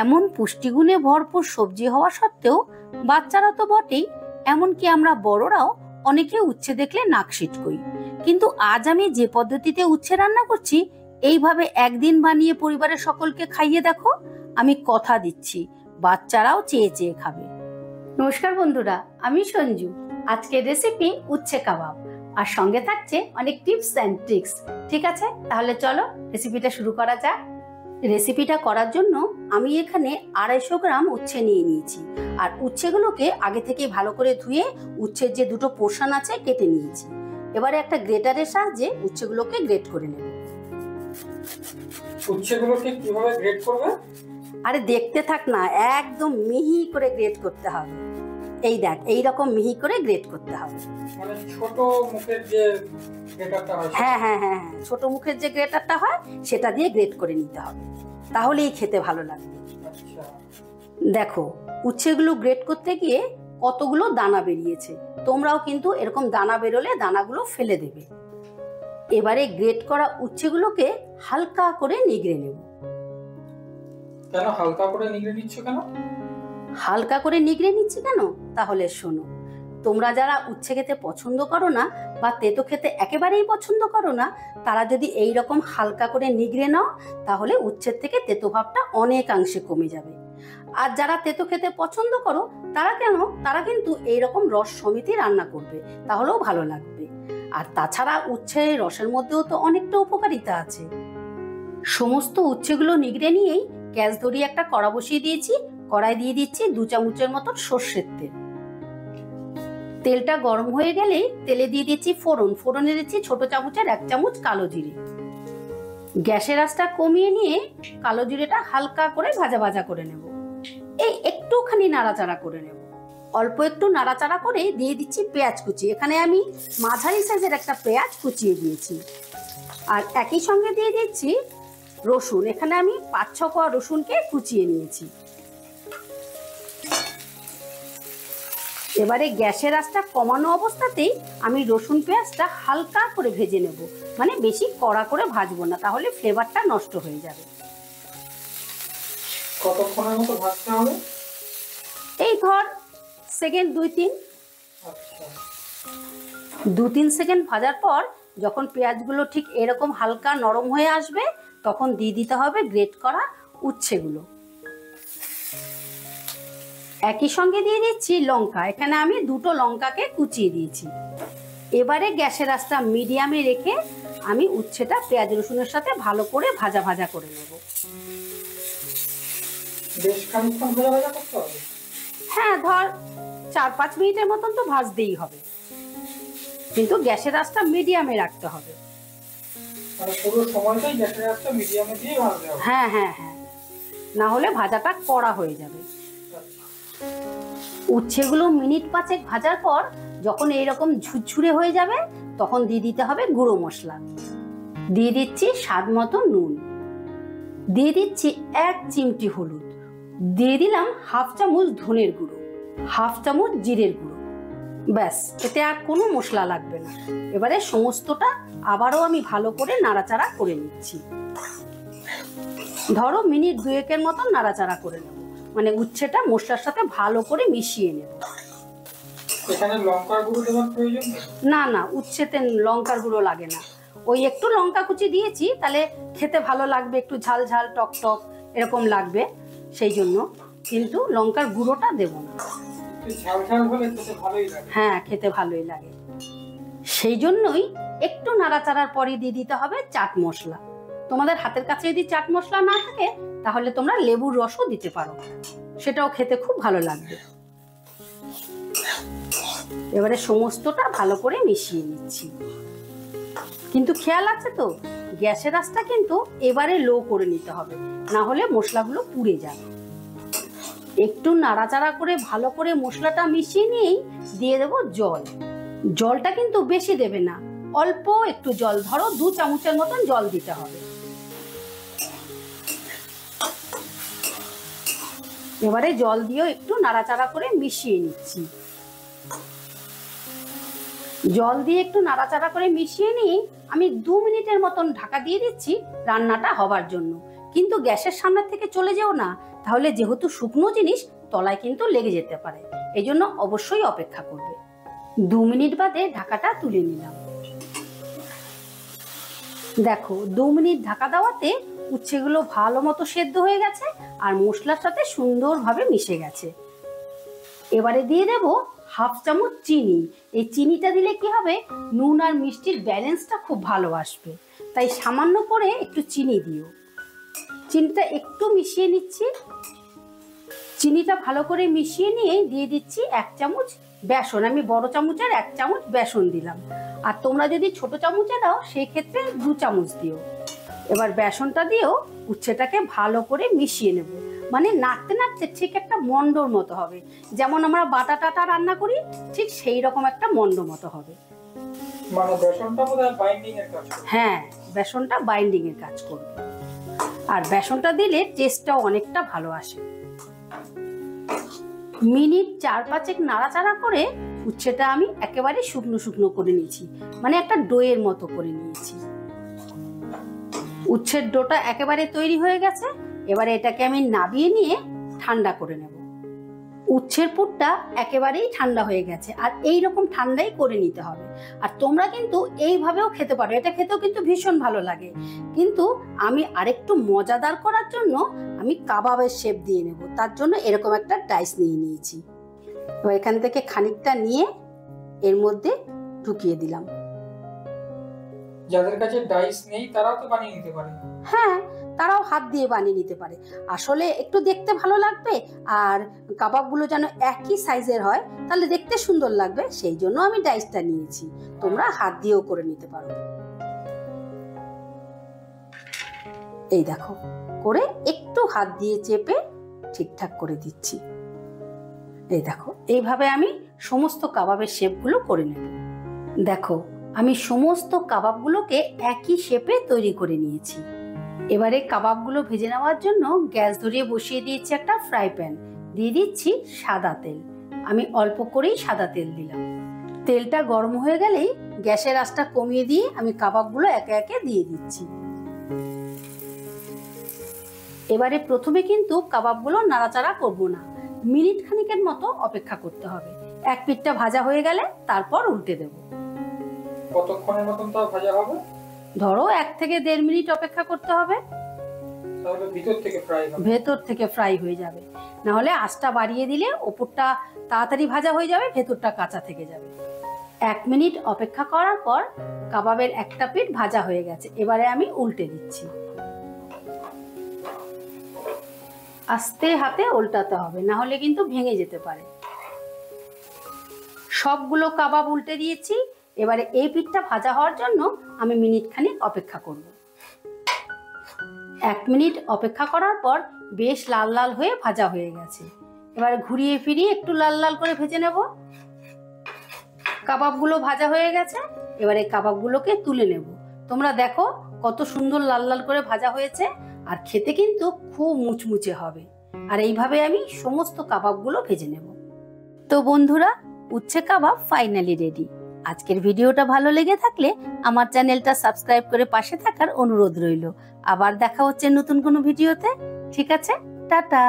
এমন পুষ্টিগুণে ভরপুর সবজি হওয়া সত্ত্বেও বাচ্চারা তো বটেই, এমনকি আমরা বড়রাও অনেকে উচ্ছে দেখলে নাক সিটকই। কিন্তু আজ আমি যে পদ্ধতিতে উচ্ছে রান্না করছি, এইভাবে একদিন বানিয়ে পরিবারের সকলকে খাইয়ে দেখো, আমি কথা দিচ্ছি বাচ্চারাও চেয়ে চেয়ে খাবে। নমস্কার বন্ধুরা, আমি সঞ্জু। আজকের রেসিপি উচ্ছে কাবাব, আর সঙ্গে থাকছে অনেক টিপস অ্যান্ড ট্রিক্স। ঠিক আছে, তাহলে চলো রেসিপিটা শুরু করা যাক। রেসিপিটা করার জন্য আমি এখানে 250 গ্রাম উচ্ছে নিয়ে নিয়েছি, আর উচ্ছেগুলোকে আগে থেকে ভালো করে ধুয়ে উচ্ছের যে দুটো পোর্শন আছে কেটে নিয়েছি। এবারে একটা গ্রেটারের সাহায্যে উচ্ছেগুলোকে গ্রেট করে নেব। উচ্ছেগুলোকে কিভাবে গ্রেট করবে? আরে দেখতে থাক না, একদম মিহি করে গ্রেট করতে হবে। এই দেখ, এইরকম মিহি করে গ্রেট করতে হবে। মানে ছোট মুখের যে গ্রেটারটা হয়? হ্যাঁ হ্যাঁ হ্যাঁ হ্যাঁ, ছোট মুখের যে গ্রেটারটা হয় সেটা দিয়ে গ্রেট করে নিতে হবে, তাহলেই খেতে ভালো লাগবে। আচ্ছা, দেখো উচ্ছেগুলো গ্রেট করতে গিয়ে কতগুলো দানা বেরিয়েছে। তোমরাও কিন্তু এরকম দানা বেরোলে দানাগুলো ফেলে দেবে। এবারে গ্রেট করা উচ্ছেগুলোকে হালকা করে নিগড়ে নেব। কেন হালকা করে নিগড়ে নিচ্ছ কেন? হালকা করে নিগড়ে নিচ্ছি কেন, তাহলে শোনো। তোমরা যারা উচ্ছে খেতে পছন্দ করো না বা তেতো খেতে একেবারেই পছন্দ করো না, তারা যদি এই রকম হালকা করে নিগড়ে নাও, তাহলে উচ্ছের থেকে তেতো ভাবটা অনেকাংশে কমে যাবে। আর যারা তেতো খেতে পছন্দ করো, তারা কিন্তু এইরকম রস সমেত রান্না করবে, তাহলেও ভালো লাগবে। আর তাছাড়া উচ্ছের রসের মধ্যেও তো অনেকটা উপকারিতা আছে। সমস্ত উচ্ছেগুলো নিগড়ে নিয়েই গ্যাস ধরিয়ে একটা কড়া বসিয়ে দিয়েছি। কড়াই দিয়ে দিচ্ছি 2 চামচের মতন সর্ষের তেল। তেলটা গরম হয়ে গেলে তেলে দিয়ে দিচ্ছি ফোড়নে দিচ্ছি ছোট চামচের 1 চামচ কালো জিরে। গ্যাসের আঁচটা কমিয়ে নিয়ে কালো জিরেটা হালকা করে ভাজা ভাজা করে নেব। এই একটুখানি নাড়াচাড়া করে নেব। অল্প একটু নাড়াচাড়া করে দিয়ে দিচ্ছি পেঁয়াজ কুচি। এখানে আমি মাঝারি সাইজের একটা পেঁয়াজ কুচিয়ে দিয়েছি। আর একই সঙ্গে দিয়ে দিচ্ছি রসুন। এখানে আমি 5-6 কোয়া রসুনকে কুচিয়ে নিয়েছি। এবারে গ্যাসের আঁচটা কমানো অবস্থাতেই আমি রসুন পেঁয়াজটা হালকা করে ভেজে নেব, মানে বেশি কড়া করে ভাজবো না, তাহলে ফ্লেভারটা নষ্ট হয়ে যাবে। কতক্ষণের মতো ভাজতে হবে? এই ধর সেকেন্ড 2-3। আচ্ছা, 2-3 সেকেন্ড ভাজার পর যখন পেঁয়াজগুলো ঠিক এরকম হালকা নরম হয়ে আসবে, তখন দিয়ে দিতে হবে গ্রেট করা উচ্ছেগুলো। একই সঙ্গে দিয়ে দিচ্ছি লঙ্কা। এখানে আমি 2টো লঙ্কাকে কুচিয়ে দিয়েছি। এবারে গ্যাসের আঁচটা মিডিয়ামে রেখে আমি উচ্ছেটা পেঁয়াজ রসুনের সাথে ভালো করে ভাজা ভাজা করে নেব। বেশ খানিকক্ষণ ভাজা ভাজা করতে হবে? হ্যাঁ, ধর 4-5 মিনিটের মতন তো ভাজতেই হবে, কিন্তু গ্যাসের আঁচটা মিডিয়ামে রাখতে হবে। মানে পুরো সময়টাই গ্যাসের আঁচটা মিডিয়ামে দিয়ে ভাজতে হবে? হ্যাঁ হ্যাঁ হ্যাঁ, না হলে ভাজাটা কড়া হয়ে যাবে। উচ্ছেগুলো মিনিট 5 ভাজার পর যখন এইরকম ঝুরঝুরে হয়ে যাবে, তখন দিয়ে দিতে হবে গুঁড়ো মশলা। দিয়ে দিচ্ছি স্বাদ মতো নুন, দিয়ে দিচ্ছি 1 চিমটি হলুদ, দিয়ে দিলাম 1/2 চামচ ধনের গুঁড়ো, 1/2 চামচ জিরের গুঁড়ো। ব্যাস, এতে আর কোনো মশলা লাগবে না। এবারে সমস্তটা আবারও আমি ভালো করে নাড়াচাড়া করে নিচ্ছি। ধরো মিনিট 2-এর মতন নাড়াচাড়া করে নেব, মানে উচ্ছেটা মশলার সাথে ভালো করে মিশিয়ে নেব। এখানে লঙ্কার গুঁড়ো দেওয়ার প্রয়োজন নেই? না না, উচ্ছেতে লঙ্কার গুঁড়ো লাগে না। ওই একটু লঙ্কা কুচি দিয়েছি, তাহলে খেতে ভালো লাগবে, একটু ঝাল ঝাল টক টক এরকম লাগবে, সেই জন্য। কিন্তু লঙ্কার গুঁড়োটা দেব না। ঝাল ঝাল হলে খেতে ভালোই লাগে। হ্যাঁ, খেতে ভালোই লাগে। সেই জন্যই একটু নাড়াচাড়ার পরে দিয়ে দিতে হবে চাট মশলা। তোমাদের হাতের কাছে যদি চাট মশলা না থাকে, তাহলে তোমরা লেবুর রসও দিতে পারো, সেটাও খেতে খুব ভালো লাগবে। এবারে সমস্তটা ভালো করে মিশিয়ে নিচ্ছি। কিন্তু খেয়াল আছে তো, গ্যাসের আঁচটা কিন্তু এবারে লো করে নিতে হবে, না হলে মশলাগুলো পুড়ে যাবে। একটু নাড়াচাড়া করে ভালো করে মশলাটা মিশিয়ে নিয়েই দিয়ে দেবো জল। জলটা কিন্তু বেশি দেবে না, অল্প একটু জল, ধরো 2 চামচের মতন জল দিতে হবে। এবারে জল দিয়েও একটু নাড়াচাড়া করে মিশিয়ে নিচ্ছি। জল দিয়ে একটু নাড়াচাড়া করে মিশিয়ে নিয়ে আমি 2 মিনিটের মতন ঢাকা দিয়ে দিচ্ছি রান্নাটা হবার জন্য। কিন্তু গ্যাসের সামনে থেকে চলে যেও না, তাহলে যেহেতু শুকনো জিনিস তলায় কিন্তু লেগে যেতে পারে, এই জন্য অবশ্যই অপেক্ষা করবে। 2 মিনিট বাদে ঢাকাটা তুলে নিলাম। দেখো 2 মিনিট ঢাকা দেওয়াতে উচ্ছেগুলো ভালো মতো সেদ্ধ হয়ে গেছে আর মশলার সাথে সুন্দরভাবে মিশে গেছে। এবারে দিয়ে দেব 1/2 চামচ চিনি। এই চিনিটা দিলে কি হবে, নুন আর মিষ্টির ব্যালেন্সটা খুব ভালো আসবে, তাই সামান্য করে একটু চিনি দিও। চিনিটা একটু মিশিয়ে নিচ্ছি। চিনিটা ভালো করে মিশিয়ে নিয়ে দিয়ে দিচ্ছি 1 চামচ বেসন। আমি বড় চামচের 1 চামচ বেসন দিলাম, আর তোমরা যদি ছোট চামচে দাও সেই ক্ষেত্রে 2 চামচ দিও। এবার বেসনটা দিয়েও উচ্ছেটাকে ভালো করে মিশিয়ে নেব, মানে নাড়তে নাড়তে ঠিক একটা মন্ডর মতো হবে, যেমন আমরা বাটা টাটা রান্না করি ঠিক সেই রকম একটা মন্ড মতো হবে। মানে বেসনটা বোধহয় বাইন্ডিং এর কাজ করে। হ্যাঁ, বেসনটা বাইন্ডিং এর কাজ করবে, আর বেসনটা দিলে টেস্টটাও অনেকটা ভালো আসে। মিনিট 4-5 নাড়াচাড়া করে উচ্ছেটা আমি একেবারে শুকনো শুকনো করে নিয়েছি, মানে একটা ডোয়ের মতো করে নিয়েছি। উচ্ছের ডোটা একেবারে তৈরি হয়ে গেছে। এবারে এটাকে আমি নাবিয়ে নিয়ে ঠান্ডা করে নেব। উচ্ছের পুরটা একেবারেই ঠান্ডা হয়ে গেছে, আর এই রকম ঠান্ডাই করে নিতে হবে। আর তোমরা কিন্তু এইভাবেও খেতে পারো, এটা খেতেও কিন্তু ভীষণ ভালো লাগে। কিন্তু আমি আরেকটু মজাদার করার জন্য আমি কাবাবের শেপ দিয়ে নেব, তার জন্য এরকম একটা ডাইস নিয়ে নিয়েছি। এবার এখান থেকে খানিকটা নিয়ে এর মধ্যে ঢুকিয়ে দিলাম। যাদের কাছে ডাইস নেই তারাও তো বানিয়ে নিতে পারে। হ্যাঁ, তারাও হাত দিয়ে বানিয়ে নিতে পারে। আসলে একটু দেখতে ভালো লাগবে, আর কাবাবগুলো যেন একই সাইজের হয়, তাহলে দেখতে সুন্দর লাগবে, সেই জন্য আমি ডাইসটা নিয়েছি। তোমরা হাত দিয়েও করে নিতে পারো। এই দেখো, করে একটু হাত দিয়ে চেপে ঠিকঠাক করে দিচ্ছি। এই দেখো, এইভাবে আমি সমস্ত কাবাবের শেপগুলো করে নেব। দেখো, আমি সমস্ত কাবাবগুলোকে একই শেপে তৈরি করে নিয়েছি। এবারে কাবাবগুলো ভেজে নেওয়ার জন্য গ্যাস ধরিয়ে বসিয়ে দিয়েছি একটা ফ্রাই প্যান। দিয়ে দিচ্ছি সাদা তেল। আমি অল্প করেই সাদা তেল দিলাম। তেলটা গরম হয়ে গেলেই গ্যাসের আঁচটা কমিয়ে দিয়ে আমি কাবাবগুলো একে একে দিয়ে দিচ্ছি। এবারে প্রথমে কিন্তু কাবাবগুলো নাড়াচাড়া করব না, মিনিট খানিকের মতো অপেক্ষা করতে হবে। এক পিঠটা ভাজা হয়ে গেলে তারপর উল্টে দেব। কতক্ষণের মতন তা ভাজা হবে? ধরো 1 থেকে 1.5 মিনিট অপেক্ষা করতে হবে, তাহলে ভিতর থেকে ফ্রাই হবে। ভেতর থেকে ফ্রাই হয়ে যাবে। না হলে আঁচটা বাড়িয়ে দিলে ওপরটা তাড়াতাড়ি ভাজা হয়ে যাবে, ভেতরটা কাঁচা থেকে যাবে। 1 মিনিট অপেক্ষা করার পর কাবাবের একটা পিঠ ভাজা হয়ে গেছে। এবারে আমি উল্টে দিচ্ছি। আস্তে হাতে উল্টাতে হবে, না হলে কিন্তু ভেঙে যেতে পারে। সবগুলো কাবাব উল্টে দিয়েছি। এবারে এই পিঠটা ভাজা হওয়ার জন্য আমি মিনিট খানিক অপেক্ষা করব। 1 মিনিট অপেক্ষা করার পর বেশ লাল লাল হয়ে ভাজা হয়ে গেছে। এবারে ঘুরিয়ে ফিরিয়ে একটু লাল লাল করে ভেজে নেব। কাবাবগুলো ভাজা হয়ে গেছে। এবারে কাবাবগুলোকে তুলে নেব। তোমরা দেখো কত সুন্দর লাল লাল করে ভাজা হয়েছে, আর খেতে কিন্তু খুব মুচমুচে হবে। আর এইভাবে আমি সমস্ত কাবাবগুলো ভেজে নেব। তো বন্ধুরা, উচ্ছে কাবাব ফাইনালি রেডি। আজকের ভিডিওটা ভালো লেগে থাকলে আমার চ্যানেলটা সাবস্ক্রাইব করে পাশে থাকার অনুরোধ রইল। আবার দেখা হচ্ছে নতুন কোনো ভিডিওতে। ঠিক আছে, টাটা।